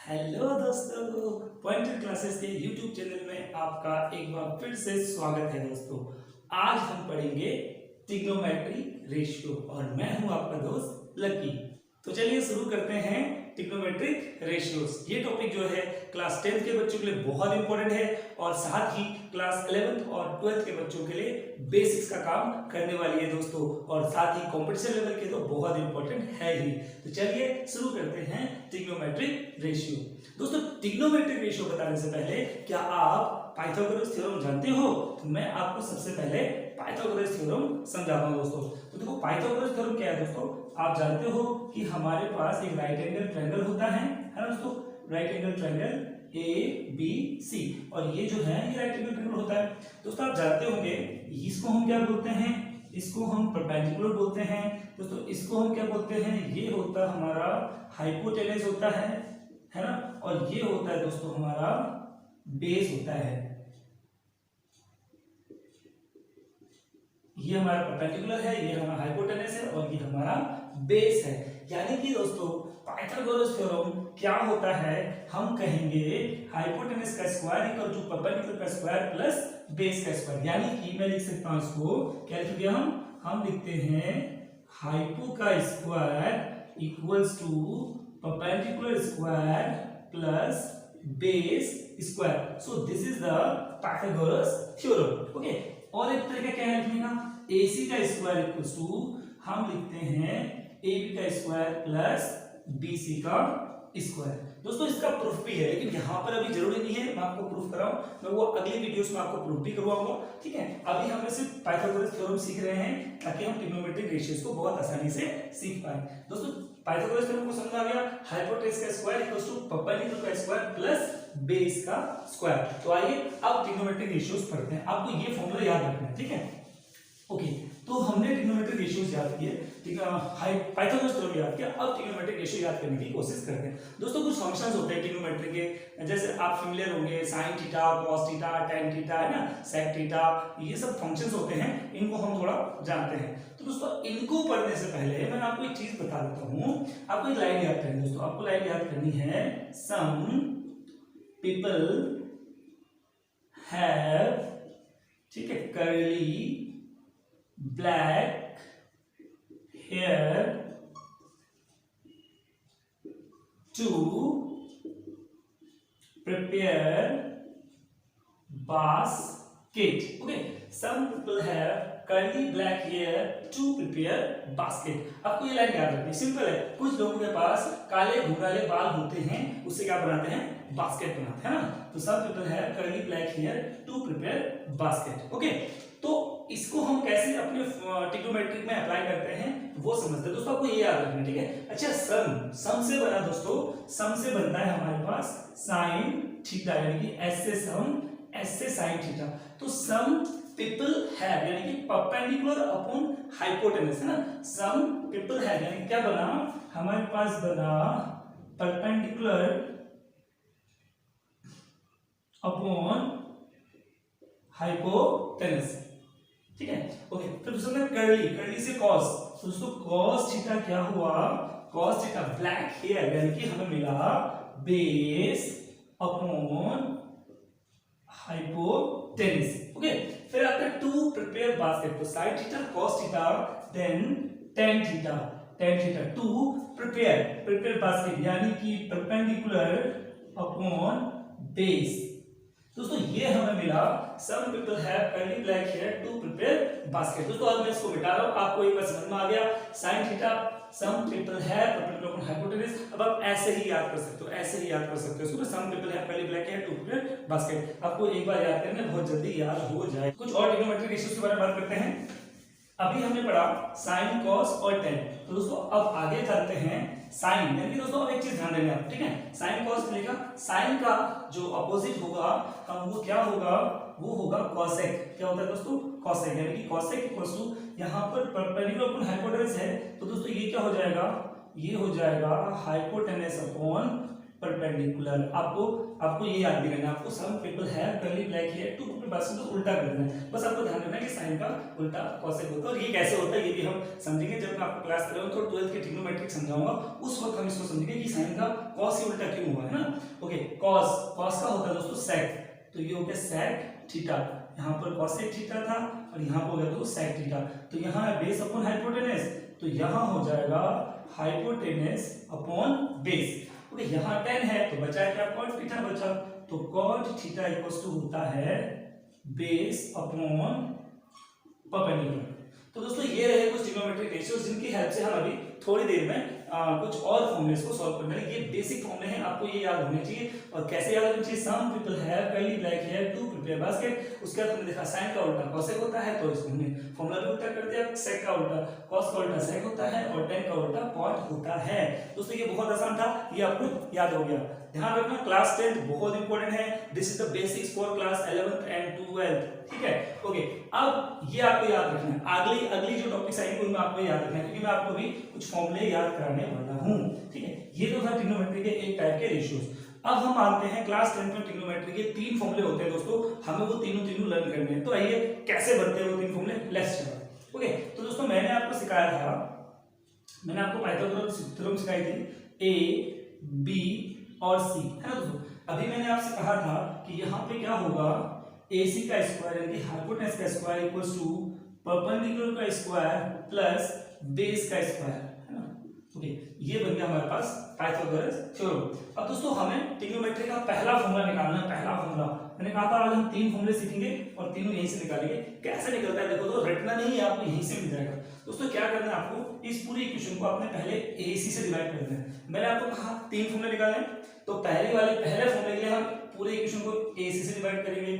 Hello दोस्तों, pointed classes के YouTube channel में आपका एक बार फिर से स्वागत है। दोस्तों आज हम पढ़ेंगे ट्रिग्नोमेट्री रेशियो और मैं हूं आपका दोस्त लकी। तो चलिए शुरू करते हैं ट्रिग्नोमेट्रिक रेशियोज। ये टॉपिक जो है क्लास 10th के बच्चों के लिए बहुत इंपॉर्टेंट है और साथ ही क्लास 11th और 12th के बच्चों के लिए बेसिक्स का काम करने वाली है दोस्तों, और साथ ही कॉम्पिटिशन लेवल के तो बहुत इंपॉर्टेंट है ही। तो चलिए शुरू करते हैं ट्रिग्नोमेट्रिक रेशियो। दोस्तों ट्रिग्नोमेट्रिक रेशियो बताने से पहले क्या आप पाइथागोरस थ्योरम जानते हो? तो मैं आपको सबसे पहले पाइथागोरस थ्योरम समझाता हूं दोस्तों। तो देखो पाइथागोरस थ्योरम क्या है दोस्तों, आप जानते हो कि हमारे पास एक राइट एंगल ट्रायंगल होता है ना दोस्तों, right angle triangle A B C, और ये जो है ये राइट एंगल ट्रायंगल होता है। दोस्तों आप जानते होंगे इसको हम क्या बोलते हैं, इसको हम परपेंडिकुलर बोलते हैं दोस्तों। इसको हम क्या बोलते हैं, ये होता हमारा हाइपोटेनस होता है ना, और ये होता है दोस्तों हमारा बेस होता है। ये हमारा परपेंडिकुलर है, ये हमारा हाइपोटेनस है और ये हमारा बेस है। यानी कि दोस्तों पाइथागोरस थ्योरम क्या होता है, हम कहेंगे हाइपोटेनस का स्क्वायर इक्वल टू परपेंडिकुलर का स्क्वायर प्लस बेस का स्क्वायर। यानी कि मैं लिख सकता हूं इसको, क्या लिखेंगे हम लिखते हैं हाइपो का square equals to perpendicular square plus base square. So this is the Pythagoras theorem. Okay, और एक तरीका क्या है लिखने का, AC का स्क्वायर इक्वल्स टू हम लिखते हैं AB का स्क्वायर प्लस BC का स्क्वायर। दोस्तों इसका प्रूफ भी है, लेकिन यहाँ पर अभी जरूरी नहीं है मैं आपको प्रूफ कराऊं, मैं वो अगली वीडियोस में आपको प्रूफ भी करवाऊंगा। ठीक है, अभी हम सिर्फ पाइथागोरस थ्योरम सीख रहे हैं ताकि हम ट्रिग्नोमेट्रिक रेशियोज को बहुत आसानी से सीख पाए। दोस्तों पाइथागोरस थ्योरम को समझ आ गया, हाइपोटेनस का स्क्वायर इक्वल्स टू परपेंडिकुलर का स्क्वायर प्लस बेस का स्क्वायर। तो आइए अब ट्रिग्नोमेट्रिक रेशियोज पढ़ते हैं। आपको ये फॉर्मूला याद रखना है, ठीक है। ओके, तो हमने ट्रिग्नोमेट्रिक रेशियोज याद किए, ठीक है, पाइथागोरस थ्योरम याद किया। अब ट्रिग्नोमेट्रिक रेशियो याद करने की कोशिश करते हैं। दोस्तों कुछ फंक्शंस होते हैं ट्रिग्नोमेट्री के, जैसे आप फेमिलियर होंगे, sin theta, cos theta, tan theta, है ना, sec थीटा, ये सब फंक्शंस होते हैं, इनको हम थोड़ा जानते हैं। तो दोस्तों इनको पढ़ने से पहले मैं आपको एक चीज बता देता हूं। आपको एक लाइन याद करनी है दोस्तों, आपको लाइन याद करनी है, सम पीपल हैव, ठीक है, curly black hair to prepare basket. Okay, some people have curly black hair to prepare basket. आपको ये लाइन याद रखनी है, सिंपल है। कुछ लोगों के पास काले घुंघराले बाल होते हैं, उससे क्या बनाते हैं, बास्केट बनाते हैं ना। तो some people have curly black hair to prepare basket. Okay, तो इसको हम कैसे अपने ट्रिग्नोमेट्रिक में अप्लाई करते हैं वो समझते हैं। दोस्तों आपको ये याद रखना है, ठीक है। अच्छा सम से बना दोस्तों, सम से बनता है हमारे पास साइन थीटा, यानी कि S से सम, S से साइन थीटा। तो सम पीपल हैव यानी कि परपेंडिकुलर अपॉन हाइपोटेनस, है ना। सम पीपल हैव यानी क्या बना, हमारे पास बना परपेंडिकुलर अपॉन हाइपोटेनस, ठीक है। ओके, तो दूसरा में कर्ली, कर्ली से कॉस, तो दोस्तों कॉस थीटा क्या हुआ, कॉस थीटा ब्लैक हेयर यानी कि हमें मिला बेस अपॉन हाइपोटेनस। ओके, फिर आता है टू प्रिपेयर बास्केट, तो sine theta cos theta then tan theta, tan theta to prepare, prepare basket यानी कि परपेंडिकुलर अपॉन बेस। दोस्तों ये हमें मिला some people have curly black hair to prepare basket। दोस्तों अब मैं इसको मिटा रहा हूं, आपको एक बार समझ में आ गया, sin theta some people have perpendicular upon hypotenuse। अब आप ऐसे ही याद कर सकते हो, ऐसे ही याद कर सकते हो इसको, some people have curly black hair to prepare basket। आपको एक बार याद करना, बहुत जल्दी याद हो जाए। कुछ और ट्रिग्नोमेट्रिक रेशियोज के बारे में बात करते हैं। अभी हमने पढ़ा साइन कॉस और टेन, तो दोस्तों अब आगे चलते हैं साइन। यानी कि दोस्तों अब एक चीज ध्यान देना, ठीक है, साइन कॉस मिलेगा, साइन का जो अपोजिट होगा हम वो क्या होगा, वो होगा कॉसेक। क्या होता है दोस्तों, कॉसेक, यानी कि कॉसेक इक्वल्स टू, यहाँ पर परपेंडिकुलर अपॉन हाइपोटेनस है, तो दोस्तों ये क्या हो जाएगा, ये हो जाएगा हाइपोटेनस अपॉन परपेंडिकुलर। आपको ये याद भी करना है, आपको some people have curly black hair to people basket, तो उल्टा कर देना है। बस आपको ध्यान रखना है कि साइन का उल्टा कॉसेक होता है, और ये कैसे होता है ये भी हम समझेंगे जब मैं आपको क्लास करूंगा, तो 12th के ट्रिग्नोमेट्रिक समझाऊंगा, उस वक्त हम इसको समझेंगे कि साइन का कॉस ही उल्टा क्यों हुआ है ना। कॉस, कॉस का होता है दोस्तों सेक, तो ये हो गया सेक थीटा, यहाँ पर कॉसेक थीटा था और यहाँ पर हो गया तो सेक थीटा, तो यहाँ है बेस अपॉन हाइपोटेनस, तो यहाँ हो जाएगा हाइपोटेनस अपॉन बेस। ओके, यहाँ 10 है तो बचा क्या, कॉट थीटा बचा, तो कॉट थीटा इक्वल्स टू होता है बेस अपॉन परपेंडिकुलर। तो दोस्तों ये रहे कुछ ट्रिग्नोमेट्रिक रेशियोज जिनकी हेल्प से हम अभी थोड़ी देर में कुछ और फॉर्मूलेस को सॉल्व करने वाले। ये बेसिक फॉर्मूले हैं, आपको ये याद होने चाहिए। और कैसे याद होने चाहिए, some people have curly black hair to prepare basket. उसके बाद हमने देखा साइन का उल्टा कॉसेक होता है, तो इसको हमने फॉर्मूला भी उल्टा कर दिया, सेक का उल्टा कॉस का उल्टा सेक होता है और टेन का उल्टा कॉट होता है। दोस्तों ये बहुत आसान था, ये आपको याद हो गया। ध्यान रखना क्लास 10 बहुत इंपॉर्टेंट है, this is the basics for class 11th and 12th, ठीक है। ओके, अब ये आपको याद रखना है, अगली जो टॉपिक्स आएंगे उनमें आपको याद रखना है, क्योंकि मैं आपको भी कुछ फॉर्मूले याद कराने वाला हूं, ठीक है। ये तो था ट्रिग्नोमेट्री के एक टाइप के रेशियोज। अब हम आते हैं क्लास 10 में ट्रिग्नोमेट्री के 3 फॉर्मूले होते हैं दोस्तों, हमें वो तीनों लर्न करने हैं। तो आइए कैसे बनते हैं वो 3 फॉर्मूले, लेट्स स्टार्ट। ओके, तो दोस्तों मैंने आपको सिखाया था, मैंने आपको पाइथागोरस थ्योरम सिखाई थी, ए बी और सी, है ना दोस्तों। अभी मैंने आपसे कहा था कि यहाँ पे क्या होगा, AC का स्क्वायर यानी हाइपोटेनस का स्क्वायर इक्वल्स टू परपेंडिकुलर का स्क्वायर प्लस बेस का स्क्वायर, है ना। ओके, ये बन गया हमारे पास पाइथागोरस थ्योरम। अब दोस्तों हमें ट्रिग्नोमेट्री का पहला फॉर्मूला निकालना है। पहला फॉर्मूला मैंने कहा था आज हम 3 फॉर्मूले सीखेंगे और तीनों यहीं से निकालेंगे। कैसे निकलता है देखो, तो रटना नहीं है, आपको यहीं से मिल जाएगा। दोस्तों क्या करना है, आपको इस पूरी इक्वेशन को आपने पहले AC से डिवाइड कर देना है। मैंने आपको कहा 3 फॉर्मूले निकालने, तो पहले फॉर्मूले के लिए हम पूरे इक्वेशन को AC से डिवाइड करेंगे,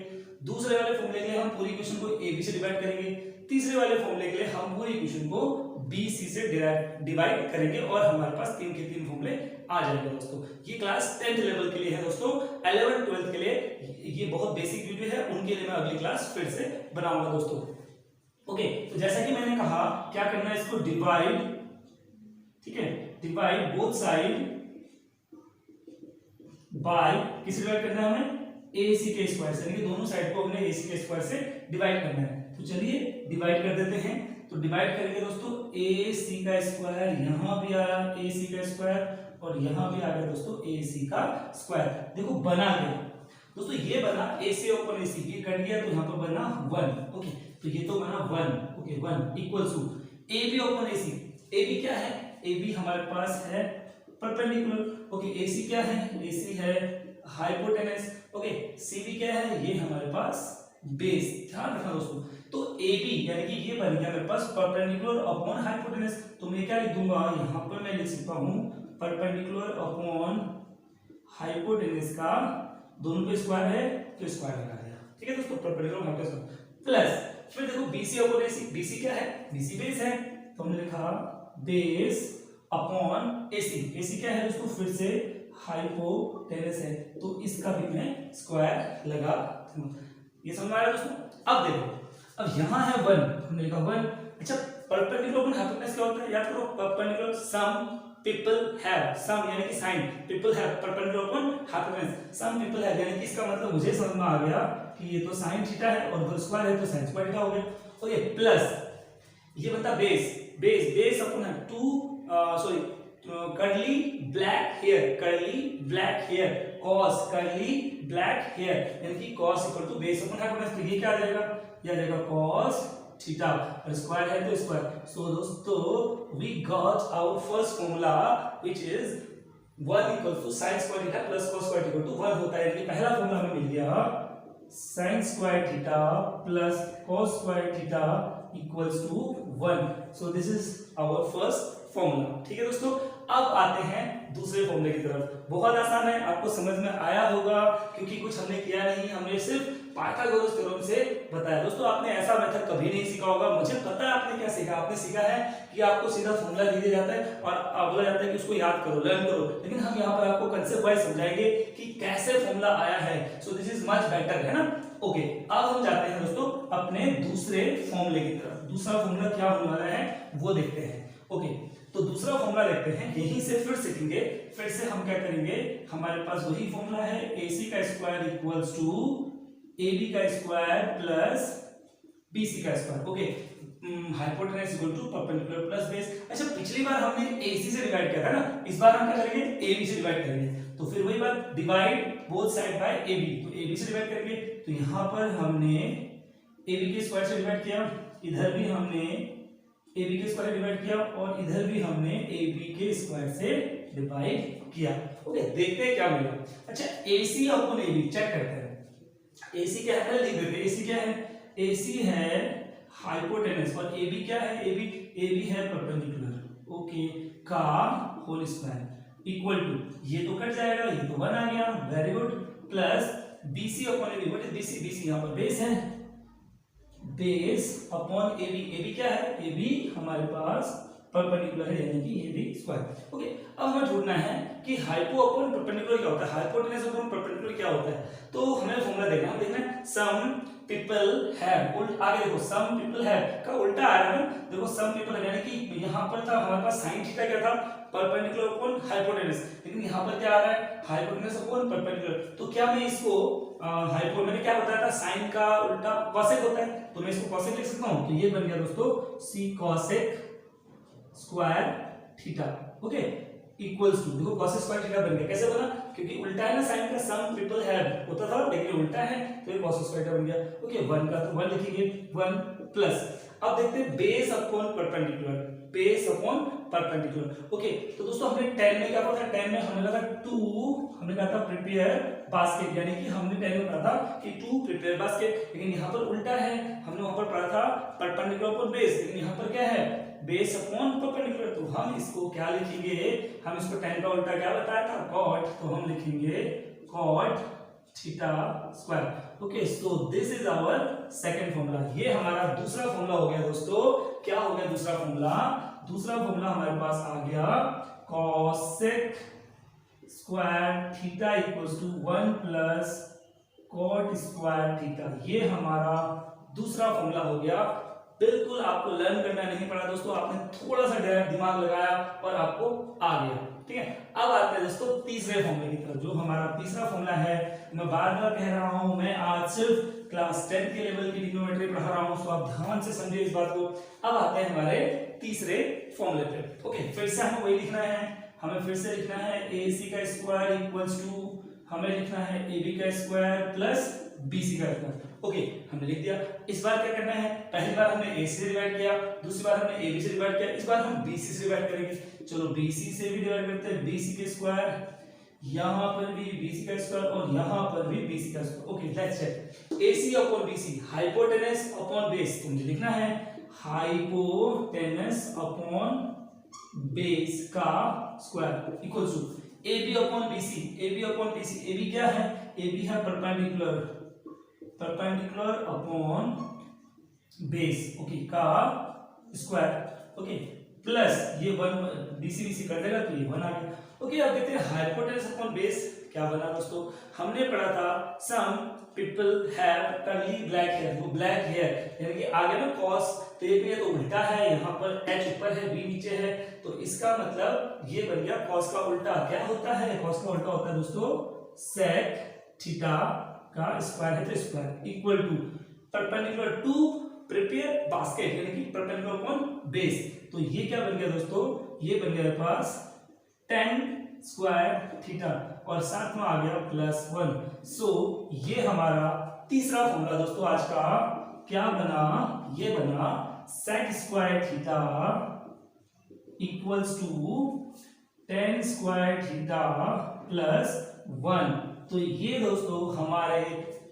दूसरे वाले फॉर्मूले के लिए हम पूरी इक्वेशन को AB से डिवाइड करेंगे, तीसरे वाले फॉर्मूले के लिए हम पूरी इक्वेशन को BC से डिवाइड करेंगे और हमारे पास 3 के 3 फॉर्मूले आ जाएंगे दोस्तों। ये क्लास 10th लेवल के लिए है दोस्तों, 11th 12th के लिए ये बहुत बेसिक वीडियो है, उनके लिए मैं अगली क्लास फिर से बनाऊंगा दोस्तों। ओके, तो जैसा कि मैंने कहा क्या करना है, इसको डिवाइड, ठीक है, डिवाइड बोथ साइड बाय, किस डिवाइड करना है हमें, AC के स्क्वायर से, यानी कि दोनों साइड को हमने AC के स्क्वायर से डिवाइड करना है। तो चलिए डिवाइड कर देते हैं। तो डिवाइड करेंगे दोस्तों, AC का स्क्वायर, यहाँ भी आया AC का स्क्वायर और यहाँ भी आ गया दोस्तों AC का स्क्वायर। देखो बना गया दोस्तों, ये बना AC ओपन AC, ये कट गया तो यहाँ पर बना 1। ओके, तो ये तो बना 1, okay 1 equals to AB open AC। AB क्या है, AB हमारे पास है परपेंडिकुलर। ओके, AC क्या है, AC है हाइपोटेनस। ओके, CB क्या है, ये हमारे पास बेस। ध्यान रखना दोस्तों, तो AB यानी कि ये बन गया मेरे पास परपेंडिकुलर अपॉन हाइपोटेनस। तो मैं क्या लिख दूंगा, यहाँ पर मैं लिख सकता हूँ परपेंडिकुलर अपॉन हाइपोटेनस का, दोनों पे स्क्वायर है तो स्क्वायर लगा दिया, ठीक है दोस्तों, परपेंडिकुलर हाइपोटेनस प्लस फिर देखो BC अपॉन AC। BC क्या है, BC बेस है, तो हमने लिखा बेस अपॉन AC। AC क्या है दोस्तों, फिर से हाइपोटेनस है, तो इसका भी मैं स्क्वायर लगा दूंगा। ये समझ में आया दोस्तों। अब देखो, अब यहाँ है 1, हमने लिखा 1। अच्छा, परपेंडिकुलर अपॉन हाइपोटेनस क्या होता है, याद करो, perpendicular some people have, some यानी कि sine, people have perpendicular upon hypotenuse, some people have, यानी कि इसका मतलब मुझे समझ में आ गया कि ये तो साइन थीटा है और उधर स्क्वायर है तो साइन स्क्वायर थीटा हो गया। और ये प्लस ये बनता base upon 2 sorry curly black hair cos curly black hair, यानी कि cos equal to base upon hypotenuse. तो ये क्या आ जाएगा, ये आ जाएगा कॉस थीटा और स्क्वायर है तो स्क्वायर। सो दोस्तों we got our first formula which is 1 equal to sin square theta plus cos square equal to 1 होता है। यानी पहला फॉर्मूला हमें मिल गया sin square theta plus cos square theta equals to 1। So this is our first formula, ठीक है दोस्तों। अब आते हैं दूसरे फॉर्मूले की तरफ। बहुत आसान है, आपको समझ में आया होगा क्योंकि कुछ हमने किया नहीं, हमने सिर्फ पाइथागोरस थ्योरम से बताया। दोस्तों आपने ऐसा मेथड कभी नहीं सीखा होगा, मुझे पता है आपने क्या सीखा। आपने सीखा है कि आपको सीधा फॉर्मूला दे दिया जाता है और बोला जाता है कि उसको याद करो, लर्न करो, लेकिन हम यहाँ पर आपको कंसेप्ट वाइज समझाएंगे कि कैसे फॉर्मूला आया है। सो दिस इज मच बेटर, है ना। ओके, अब हम जाते हैं दोस्तों अपने दूसरे फॉर्मूले की तरफ। दूसरा फॉर्मूला क्या होने वाला है वो देखते हैं। ओके, तो दूसरा फॉर्मूला देखते हैं, यहीं से फिर सीखेंगे। फिर से हम क्या करेंगे, हमारे पास वही फॉर्मूला है AC का स्क्वायर इक्वल्स टू AB का स्क्वायर प्लस BC का square. Okay, hypotenuse equal to perpendicular plus base. अच्छा, पिछली बार हमने AC से डिवाइड किया था ना, इस बार हम क्या करेंगे, AB से डिवाइड करेंगे। तो फिर वही बात, divide both side by A B, तो ए बी से डिवाइड करेंगे, तो यहाँ पर हमने ए बी के स्क्वायर से डिवाइड किया, इधर भी हमने ए बी के स्क्वायर से डिवाइड किया और इधर भी हमने ए बी के स्क्वायर से डिवाइड किया। ओके, देखते हैं क्या मिला। अच्छा, AC अपॉन AB चेक करते हैं। AC क्या है, लिख देते हैं। AC क्या है, AC है हाइपोटेनस और AB क्या है, AB है परपेंडिकुलर, ओके, का होल स्क्वायर इक्वल टू, ये तो कट जाएगा, ये तो 1 आ गया, very good, plus BC upon AB, what is BC, BC यहाँ पर बेस है, बेस अपॉन AB क्या है, AB हमारे पास परपेंडिकुलर है, यानी कि AB स्क्वायर। ओके, अब हमें ढूंढना है कि हाइपो अपॉन परपेंडिकुलर क्या होता है, हाइपोटेनस अपॉन परपेंडिकुलर क्या होता है। तो हमें फॉर्मूला देखना है, देखना है सम पीपल हैव, आगे देखो सम पीपल हैव का उल्टा आ रहा है ना, देखो सम पीपल यानी कि यहाँ पर था हमारे पास साइन थीटा क्या था, परपेंडिकुलर अपॉन हाइपोटेनस, लेकिन यहाँ पर क्या आ रहा है, हाइपोटेनस अपॉन परपेंडिकुलर। तो क्या मैं इसको हाइपो, मैंने क्या बताया था, साइन का उल्टा कॉसेक होता है, तो मैं इसको कॉसेक लिख सकता हूँ, तो ये बन गया दोस्तों सी cosec square theta, okay, equals to, देखो cos स्क्वायर थीटा बन गया, कैसे बना, क्योंकि उल्टा है ना साइन का, सम पीपल हैव होता था लेकिन उल्टा है, तो ये cos स्क्वायर थीटा बन गया। ओके, 1 का तो 1 लिखेंगे, 1 प्लस, अब देखते हैं base upon perpendicular, base upon perpendicular. Okay, तो दोस्तों हमने 10 में क्या पढ़ा था, 10 में हमने कहा था 2, हमने कहा था प्रिपेयर बास्केट, यानी कि हमने 10 में पढ़ा था कि 2 प्रिपेयर बास्केट, लेकिन यहाँ पर उल्टा है, हमने वहां पर पढ़ा था परपेंडिकुलर अपॉन बेस, लेकिन यहाँ पर क्या है, बेस अपॉन परपेंडिकुलर, तो हम इसको क्या लिखेंगे, हम इसको 10 का उल्टा क्या बताया था, cot, तो हम लिखेंगे cot theta square. Okay, so this is our second formula, ये हमारा दूसरा फॉर्मूला हो गया दोस्तों। क्या हो गया दूसरा फॉर्मूला, दूसरा फॉर्मूला हमारे पास आ गया cosec square theta equals to 1 plus cot square theta, ये हमारा दूसरा फॉर्मूला हो गया। बिल्कुल आपको लर्न करना नहीं पड़ा दोस्तों, आपने थोड़ा सा दिमाग लगाया और आपको आ गया, ठीक है। अब आते हैं दोस्तों तीसरे फॉर्मूले की तरफ, जो हमारा तीसरा फॉर्मूला है, मैं बार बार कह रहा हूं, मैं आज सिर्फ क्लास 10 के लेवल की ट्रिग्नोमेट्री पढ़ा रहा हूं, तो आप ध्यान से समझिए इस बात को। अब आते हैं हमारे तीसरे फॉर्मूले पे। ओके, फिर से हमें वही लिखना है, हमें फिर से लिखना है AC का स्क्वायर इक्वल्स टू, हमें लिखना है AB का स्क्वायर प्लस BC का स्क्वायर। ओके, हमने लिख दिया। इस बार क्या करना है, पहली बार हमने AC से डिवाइड किया, दूसरी बार हमने AB से डिवाइड किया, इस बार हम BC से डिवाइड करेंगे। चलो BC से भी डिवाइड करते हैं, BC के स्क्वायर, यहाँ पर भी BC का स्क्वायर और यहाँ पर भी BC का square. Okay, let's check, AC upon BC, hypotenuse upon base, तो मुझे लिखना है हाइपोटेनस अपॉन बेस का square equal to AB upon BC, AB upon BC, AB क्या है, AB है perpendicular, perpendicular upon base, okay, का स्क्वायर, ओके, प्लस ये 1 BC कर देगा तो ये 1 आ गया। ओके, अब देखते हैं हाइपोटेनस अपॉन बेस क्या बना दोस्तों। हमने पढ़ा था some people have curly black hair, वो ब्लैक हेयर यानी कि आगे ना cos, तो ये तो उल्टा है, यहाँ पर h ऊपर है b नीचे है, तो इसका मतलब ये बन गया cos का उल्टा क्या होता है, cos का उल्टा होता है दोस्तों sec थीटा का स्क्वायर है, तो square equal to perpendicular to prepare basket, यानी कि परपेंडिकुलर अपॉन बेस, तो ये क्या बन गया दोस्तों, ये बन गया पास tan स्क्वायर थीटा और साथ में आ गया प्लस 1। सो ये हमारा तीसरा फॉर्मूला दोस्तों आज का क्या बना, ये बना sec square theta equals to tan square theta plus 1। तो ये दोस्तों हमारे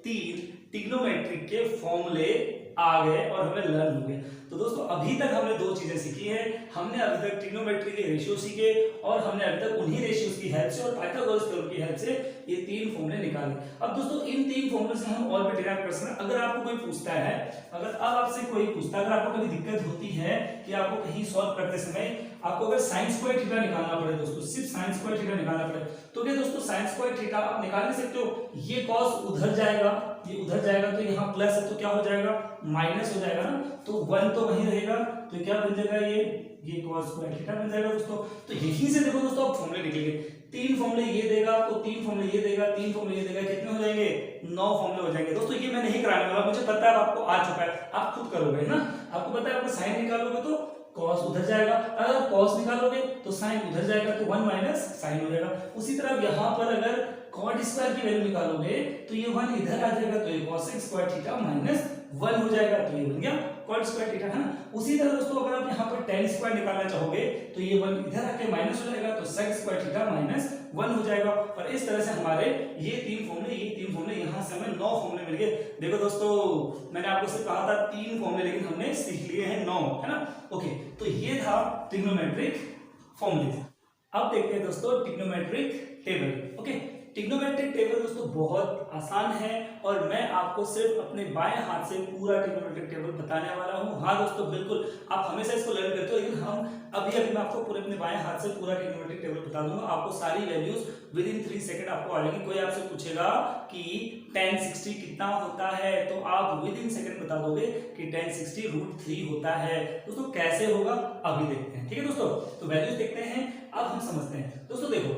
तीन ट्रिग्नोमेट्रिक के फॉर्मूले आ गए और हमें लर्न हो गए। तो दोस्तों अभी तक हमने दो चीजें सीखी है, हमने अभी तक ट्रिग्नोमेट्री के रेशियो सीखे और हमने अभी तक उन्हीं रेशियोज की हेल्प से और पाइथागोरस थ्योरम की हेल्प से ये तीन फॉर्मूले निकाले। अब दोस्तों इन तीन फॉर्मूले से हम और भी डिराइव कर सकते हैं। अगर आपको कोई पूछता है, अगर अब आपसे कोई पूछता है, अगर आपको कभी दिक्कत होती है कि आपको कहीं सॉल्व करते समय आपको अगर sin स्क्वायर थीटा निकालना पड़े दोस्तों, सिर्फ sin स्क्वायर थीटा निकालना पड़े, तो क्या दोस्तों sin स्क्वायर थीटा आप निकाल नहीं सकते हो, ये cos उधर जाएगा, ये उधर जाएगा, तो यहाँ प्लस है तो क्या हो जाएगा, माइनस हो जाएगा ना, तो 1 तो वहीं रहेगा, तो क्या बन जाएगा, ये cos स्क्वायर थीटा बन जाएगा दोस्तों। तो यहीं से देखो दोस्तों आप फॉर्मूले निकलेंगे, तीन फॉर्मूले ये देगा आपको, तीन फॉर्मूले ये देगा, तीन फॉर्मूले ये देगा, कितने हो जाएंगे, 9 फॉर्मूले हो जाएंगे दोस्तों। ये मैं नहीं कराने वाला, मुझे पता है आपको आ चुका है, आप खुद करोगे ना, आपको पता है आपको साइन निकालोगे तो cos उधर जाएगा, अगर cos निकालोगे तो sin उधर जाएगा, तो 1 माइनस साइन हो जाएगा। उसी तरह यहाँ पर अगर cot स्क्वायर की वैल्यू निकालोगे तो ये 1 इधर आ जाएगा, तो ये cosec स्क्वायर थीटा माइनस 1 हो जाएगा, तो ये बन गया cot स्क्वायर थीटा, है ना। उसी तरह दोस्तों अगर आप यहाँ पर tan स्क्वायर निकालना चाहोगे तो ये 1 इधर आके माइनस हो जाएगा, तो sec स्क्वायर थीटा माइनस 1 हो जाएगा। और इस तरह से हमारे ये तीन फॉर्मूले यहाँ से हमें 9 फॉर्मूले मिल गए। देखो दोस्तों मैंने आपको सिर्फ कहा था 3 फॉर्मूले, लेकिन हमने सीख लिए हैं 9, है ना। ओके, तो ये था ट्रिग्नोमेट्रिक फॉर्मूले। अब देखते हैं दोस्तों trigonometric table. Okay, trigonometric table दोस्तों बहुत आसान है और मैं आपको सिर्फ अपने बाएं हाथ से पूरा ट्रिग्नोमेट्रिक टेबल बताने वाला हूं। हाँ दोस्तों बिल्कुल, आप हमेशा इसको लर्न करते हो, लेकिन हम अभी मैं आपको पूरे अपने बाएं हाथ से पूरा ट्रिग्नोमेट्रिक टेबल बता दूंगा। आपको सारी वैल्यूज विद इन 3 सेकंड आपको आ जाएंगी। कोई आपसे पूछेगा कि tan 60 कितना होता है, तो आप विद इन सेकंड बता दोगे कि tan 60 √3 होता है। दोस्तों कैसे होगा अभी देखते हैं, ठीक है दोस्तों। तो वैल्यूज देखते हैं, अब हम समझते हैं। दोस्तों देखो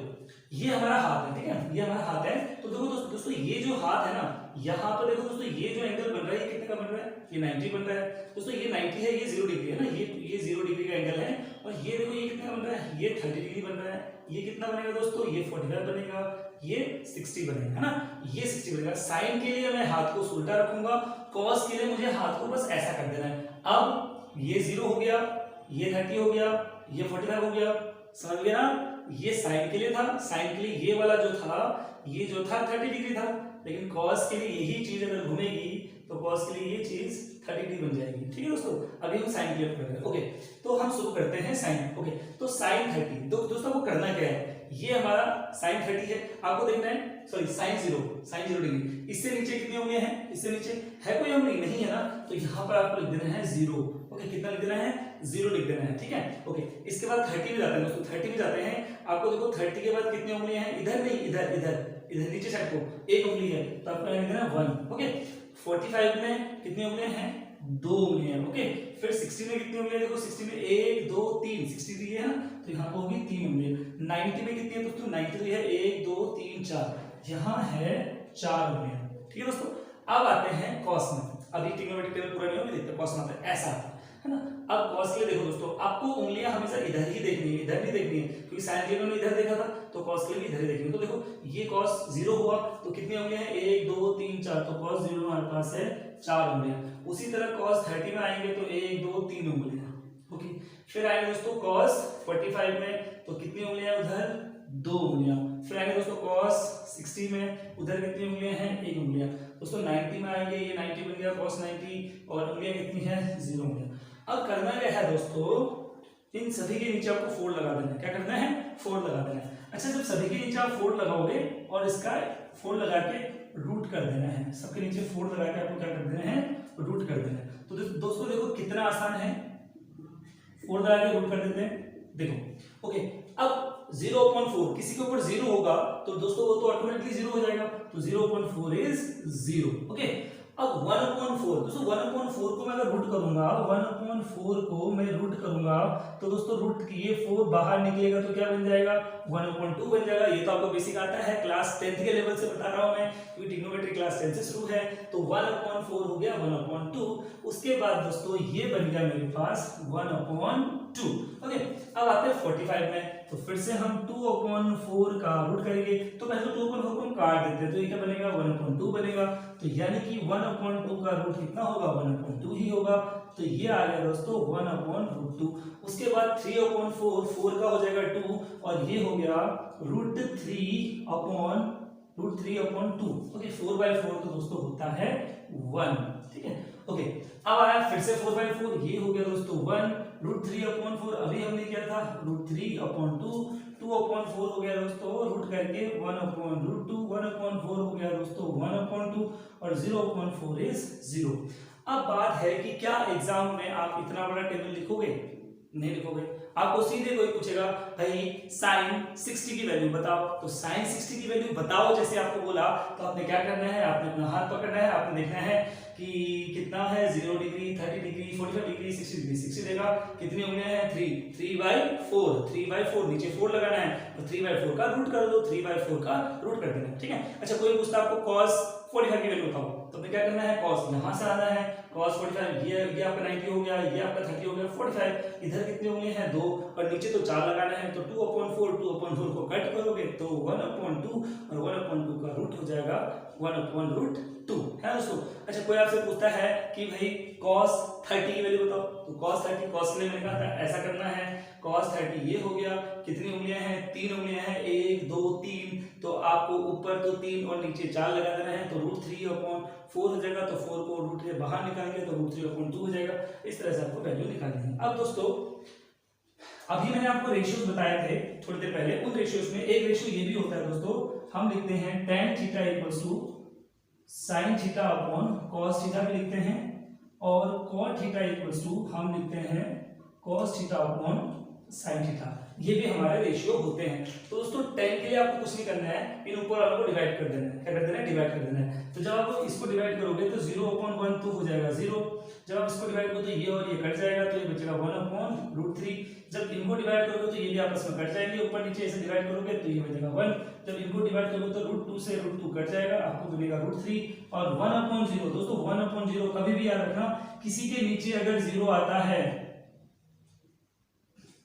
ये हमारा हाथ है, ठीक है, ये हमारा हाथ है। तो देखो दोस्तों ये जो हाथ है ना, यहाँ पर देखो दोस्तों ये जो एंगल बन रहा है ये कितने का बन रहा है, ये 90 बन रहा है। दोस्तों ये 90 है, ये 0 डिग्री है ना, ये 0 डिग्री का एंगल है। और ये देखो ये कितना बन रहा है, ये 30 डिग्री बन रहा है। ये कितना बनेगा दोस्तों, ये 45 बनेगा, ये 60 बनेगा, है ना, ये 60 बनेगा। साइन के लिए मैं हाथ को उल्टा रखूंगा, कॉस के लिए मुझे हाथ को बस ऐसा कर देना है। अब ये 0 हो गया, ये 30 हो गया, ये 45 हो गया, समझ गया ना। ये साइन के लिए था, साइन के लिए ये वाला जो था, ये जो था 30 डिग्री था, लेकिन कॉस के लिए यही चीज अगर घूमेगी तो कॉस के लिए ये चीज 30 डिग्री बन जाएगी, ठीक है दोस्तों। अभी हम साइन क्लियर कर रहे हैं। ओके, तो हम शुरू करते हैं साइन। ओके, तो साइन 30, तो दोस्तों को करना क्या है, ये हमारा साइन 30 है, आपको देखना है, सॉरी साइन 0 डिग्री। इससे नीचे कितनी उंगलियां हैं, इससे नीचे है कोई उंगली नहीं है ना, तो यहाँ पर आपको लिख देना है 0। ओके, कितना लिख देना है, 0 लिख देना है, ठीक है। ओके, इसके बाद 30 में जाते हैं दोस्तों, 30 में जाते हैं। आपको देखो 30 के बाद कितनी उंगलियां हैं, इधर नहीं, इधर नीचे साइड को एक उंगली है, तो आपको लिख देना 1। ओके, 45 में कितनी उंगलियां हैं, 2 उंगलियां। ओके, फिर 60 में कितनी उंगलियां, देखो 60 में 1 2 3, 60 दी है ना, तो यहाँ पर होगी 3 उंगलियां। 90 में कितनी है दोस्तों, 90 तो है 1 2 3 4, यहाँ है 4 उंगलियां, ठीक है दोस्तों। अब आते हैं कॉस में, अभी ट्रिग्नोमेट्रिक टेबल पूरा नहीं होगा, देखते हैं कॉस में आता है, ऐसा आता है ना। अब कॉस के लिए देखो दोस्तों, आपको उंगलियां हमेशा इधर ही देखनी है, इधर नहीं देखनी है, क्योंकि साइन के लिए मैंने इधर देखा था, तो कॉस के लिए भी इधर ही देखनी है। तो देखो ये कॉस 0 हुआ, तो कितनी उंगलियां हैं, 1 2 3 4, तो कॉस 0 हमारे पास है 4 उंगलियां। उसी तरह कॉस 30 में आएंगे तो 1 2 3 उंगलियां। ओके, फिर आएंगे दोस्तों कॉस 45 में, तो कितनी उंगलियां उधर, 2 उंगलियां। फिर आएंगे दोस्तों कॉस 60 में, उधर कितनी उंगलियां हैं, 1 उंगलियां। दोस्तों 90 में आएंगे, ये 90 बन गया कॉस 90, और उंगलियां कितनी है, 0 उंगलियां। अब करना क्या है दोस्तों, इन सभी के नीचे आपको 4 लगा देना है। क्या करना है, 4 लगा देना है। अच्छा, जब सभी के नीचे आप 4 लगाओगे और इसका 4 लगा के रूट कर देना है, सबके नीचे 4 लगा के आपको क्या कर देना है, रूट कर देना है। तो दोस्तों देखो कितना आसान है, 4 लगा के रूट कर देते हैं। देखो ओके, अब 0/4 किसी के ऊपर 0 होगा तो दोस्तों वो तो ऑटोमेटिकली 0 हो जाएगा, तो 0/4 इज 0। ओके, अब 1/4 दोस्तों 1/4 को मैं अगर रूट करूंगा, 1/4 को मैं रूट करूंगा, तो दोस्तों रूट ये 4 बाहर निकलेगा तो क्या बन जाएगा, 1/2 बन जाएगा। ये तो आपको बेसिक आता है, क्लास 10th के लेवल से बता रहा हूं मैं, क्योंकि ट्रिग्नोमेट्री क्लास 10 से शुरू है। तो 1/4 हो गया 1/2। उसके बाद दोस्तों ये बन गया मेरे पास 1/2। ओके, अब आते हैं 45 में, तो फिर से हम 2/4 का रूट करेंगे। तो पहले 2/4 को हम काट देते हैं, तो ये क्या बनेगा, 1/2 बनेगा। तो यानी कि 1/2 का रूट कितना होगा, 1/2 ही होगा। तो ये आ गया दोस्तों 1/2। उसके बाद 3/4, 4 का हो जाएगा 2, और ये हो गया √3/2। ओके, 4/4 तो दोस्तों होता है 1, ठीक है। ओके, अब आया फिर से 4/4, ये हो गया दोस्तों 1, √3/4 अभी हमने किया था, √3/2, 2/4 हो गया दोस्तों, रूट करके 1/√2, 1/4 हो गया दोस्तों 1/2, और 0/4 इज 0। अब बात है कि क्या एग्जाम में आप इतना बड़ा टेबल लिखोगे, नहीं लिखोगे। आपको सीधे कोई पूछेगा भाई साइन 60 की वैल्यू बताओ, तो साइन 60 की वैल्यू बताओ जैसे आपको बोला, तो आपने क्या करना है, आपने अपना हाथ पकड़ना है, आपने देखना है कि कितना है, 0 डिग्री, 30 डिग्री, 45 डिग्री, 60 डिग्री। 60 देगा, कितनी उंगलियां हैं, 3/4 नीचे 4 लगाना है, तो 3/4 का रूट कर दो, 3/4 का रूट कर देना, ठीक है। अच्छा, कोई पूछता आपको cos 45 की वैल्यू बताओ, तो क्या करना है, cos यहां से आना है, cos 45 ये आपका 90 हो गया, ये आपका 30 हो गया, 45 इधर कितनी उंगलियां हैं, 2, और नीचे तो 4 लगाना है, तो 2/4 को कट करोगे तो 1/2, और 1/2 का रूट हो जाएगा 1/√2 है दोस्तों। अच्छा कोई आपसे पूछता है कि भाई cos 30 की वैल्यू बताओ, तो cos 30 cos के लिए मैंने कहा था ऐसा करना है, cos 30 ये हो गया, कितनी उंगलियां हैं, 3 उंगलियां हैं, 1 2 3, तो आपको ऊपर तो 3 और नीचे 4 लगा देना है, तो √3/4 हो जाएगा, तो 4 को रूट के बाहर निकालेंगे तो √3/2 हो जाएगा। इस तरह से आपको वैल्यू निकालनी है। अब दोस्तों अभी मैंने आपको रेशियोज बताए थे थोड़ी देर पहले, उन रेशियोज में एक रेशियो ये भी होता है दोस्तों, हम लिखते हैं tan theta equals to sin theta upon cos theta भी लिखते हैं, और cot थीटा इक्वल्स टू हम लिखते हैं cos theta upon sin theta, ये भी हमारे रेशियो होते हैं। तो दोस्तों tan के लिए आपको कुछ नहीं करना है, इन ऊपर वालों को डिवाइड कर देना है, क्या कर देना है, डिवाइड कर देना है। तो जब आप इसको डिवाइड करोगे तो 0/1 तो हो जाएगा 0, जब आप इसको डिवाइड करोगे तो ये और ये कट जाएगा, तो ये बचेगा 1/√3, जब इनको डिवाइड करोगे तो ये भी आपस में कट जाएंगे, ऊपर नीचे ऐसे डिवाइड करोगे तो ये बचेगा 1, जब इनको डिवाइड करोगे तो √2 से √2 कट जाएगा, आपको मिलेगा √3 और 1/0। दोस्तों 1/0 कभी भी याद रखना, किसी के नीचे अगर 0 आता है,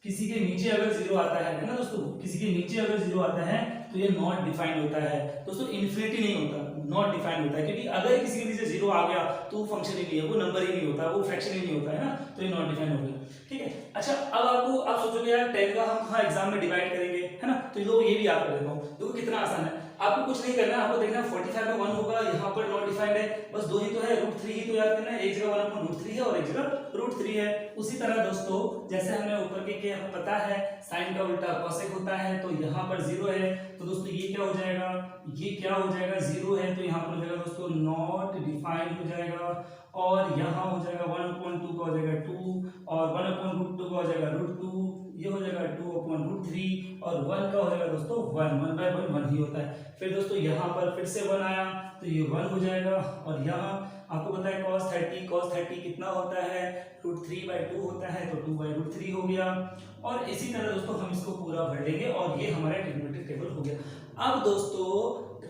किसी के नीचे अगर 0 आता है ना दोस्तों, किसी के नीचे अगर 0 आता है तो ये नॉट डिफाइंड होता है दोस्तों, इन्फिनिटी नहीं होता, नॉट डिफाइंड होता है, क्योंकि अगर किसी के नीचे 0 आ गया तो वो फंक्शन ही नहीं है, वो नंबर ही नहीं होता, वो फ्रैक्शन ही नहीं होता है ना, तो ये नॉट डिफाइंड हो गया। ठीक है, अच्छा अब आपको आप सोचोगे यार tan का हम कहाँ एग्जाम में डिवाइड करेंगे, है ना, तो लो ये भी याद कर देता हूँ, देखो कितना आसान है, आपको कुछ नहीं करना है, आपको देखना 45 में 1 होगा, यहाँ पर नॉट डिफाइंड है, बस 2 ही तो है, √3 ही तो याद करना है, एक जगह 1/√3 है और एक जगह √3 है। उसी तरह दोस्तों जैसे हमने ऊपर के हमें पता है साइन का उल्टा कोसेक होता है, तो यहाँ पर 0 है, तो दोस्तों ये क्या हो जाएगा, ये क्या हो जाएगा, 0 है तो यहाँ पर हो जाएगा दोस्तों नॉट डिफाइंड हो जाएगा, और यहाँ हो जाएगा 1/2 का हो जाएगा 2, और 1/√2 का हो जाएगा √2, ये हो जाएगा 2/√3, और 1 का हो जाएगा दोस्तों 1 ही होता है। फिर दोस्तों यहाँ पर फिर से 1 आया तो ये 1 हो जाएगा, और यहाँ आपको पता है cos 30 कितना होता है, √3/2 होता है, तो 2/√3 हो गया, और इसी तरह दोस्तों हम इसको पूरा भर लेंगे और ये हमारा ट्रिग्नोमेट्रिक टेबल हो गया। अब दोस्तों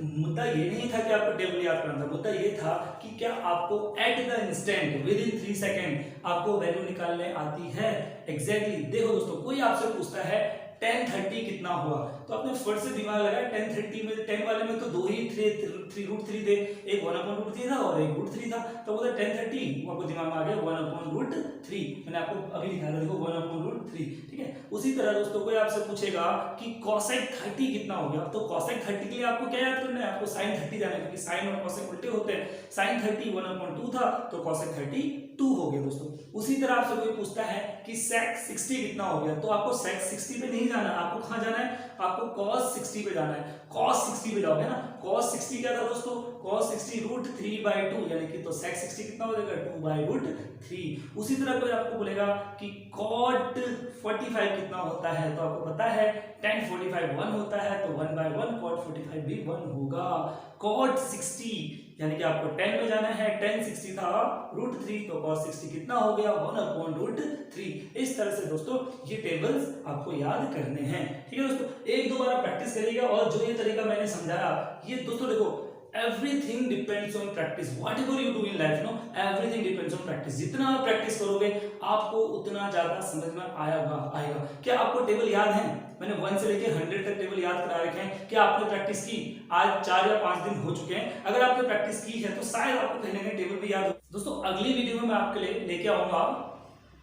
मुद्दा ये नहीं था कि आपको टेबल याद करना था, मुद्दा ये था कि क्या आपको at the instant with in 3 second आपको वैल्यू निकालने आती है। एग्जैक्टली देखो दोस्तों, कोई आपसे पूछता है tan 30 कितना हुआ, तो आपने फट से दिमाग लगाया, tan 30 में 10 वाले में तो 2 ही √3 थे, एक 1/√3 था और एक √3 था, तो बोला tan 30, वो आपको दिमाग में आ गया 1/√3, मैंने आपको अभी लिखा था देखो 1/√3। ठीक है, उसी तरह दोस्तों कोई आपसे पूछेगा कि cosec 30 कितना हो गया, तो cosec 30 के लिए आपको क्या याद करना है, आपको sin 30 जाना है, क्योंकि sin और cosec उल्टे होते हैं, sin 30 1/2 था तो cosec 30 2 हो गया दोस्तों। उसी तरह आपसे कोई पूछता है कि sec 60 कितना हो गया, तो आपको sec 60 पे नहीं जाना, आपको कहां जाना है, आपको cos 60 पे जाना है, cos 60 पे जाओगे ना, cos 60 क्या था दोस्तों, cos 60 √3/2, यानी कि तो sec 60 कितना हो जाएगा 2/√3। उसी तरह कोई आपको बोलेगा कि cot 45 कितना होता है, तो आपको पता है tan 45 1 होता है, तो 1/1 cot 45 भी 1 होगा। cot 60 यानी कि आपको 10 में जाना है, tan 60 था √3, तो cos 60 कितना हो गया 1/√3। इस तरह से दोस्तों ये टेबल्स आपको याद करने हैं। ठीक है दोस्तों, एक दो बार प्रैक्टिस करिएगा, और जो ये तरीका मैंने समझाया ये दोस्तों देखो everything depends on practice, whatever you do in life, no, everything depends on practice। जितना आप प्रैक्टिस करोगे आपको उतना ज्यादा समझ में आएगा। क्या आपको टेबल याद है, मैंने 1 से लेके 100 तक टेबल याद करा रखे हैं, क्या आपने प्रैक्टिस की, आज 4 या 5 दिन हो चुके हैं, अगर आपने प्रैक्टिस की है तो शायद आपको कहीं ना कहीं टेबल भी याद हो। दोस्तों अगली वीडियो में मैं आपके लिए लेके आऊंगा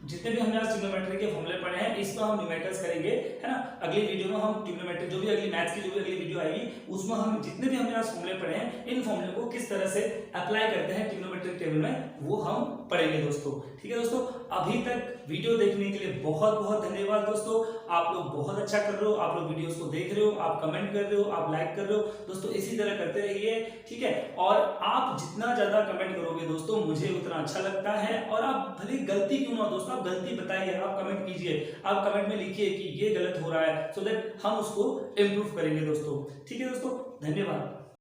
जितने भी हमने आज ट्रिग्नोमेट्री के फॉर्मूले पढ़े हैं, इसमें हम न्यूमेरिकल्स करेंगे, है ना। अगली वीडियो में हम ट्रिग्नोमेट्री जो भी अगली मैथ्स की जो भी अगली वीडियो आएगी उसमें हम जितने भी हमने आज फॉर्मूले पढ़े हैं, इन फॉर्मूले को किस तरह से अप्लाई करते हैं ट्रिग्नोमेट्रिक टेबल में, वो हम पढ़ेंगे दोस्तों। ठीक है दोस्तों, अभी तक वीडियो देखने के लिए बहुत बहुत धन्यवाद दोस्तों। आप लोग बहुत अच्छा कर रहे हो, आप लोग वीडियोस को देख रहे हो, आप कमेंट कर रहे हो, आप लाइक कर रहे हो दोस्तों, इसी तरह करते रहिए। ठीक है, और आप जितना ज्यादा कमेंट करोगे दोस्तों मुझे उतना अच्छा लगता है, और आप भले गलती क्यों ना दोस्तों, आप गलती बताइए, आप कमेंट कीजिए, आप कमेंट में लिखिए कि ये गलत हो रहा है, सो दैट हम उसको इम्प्रूव करेंगे दोस्तों। ठीक है दोस्तों, धन्यवाद।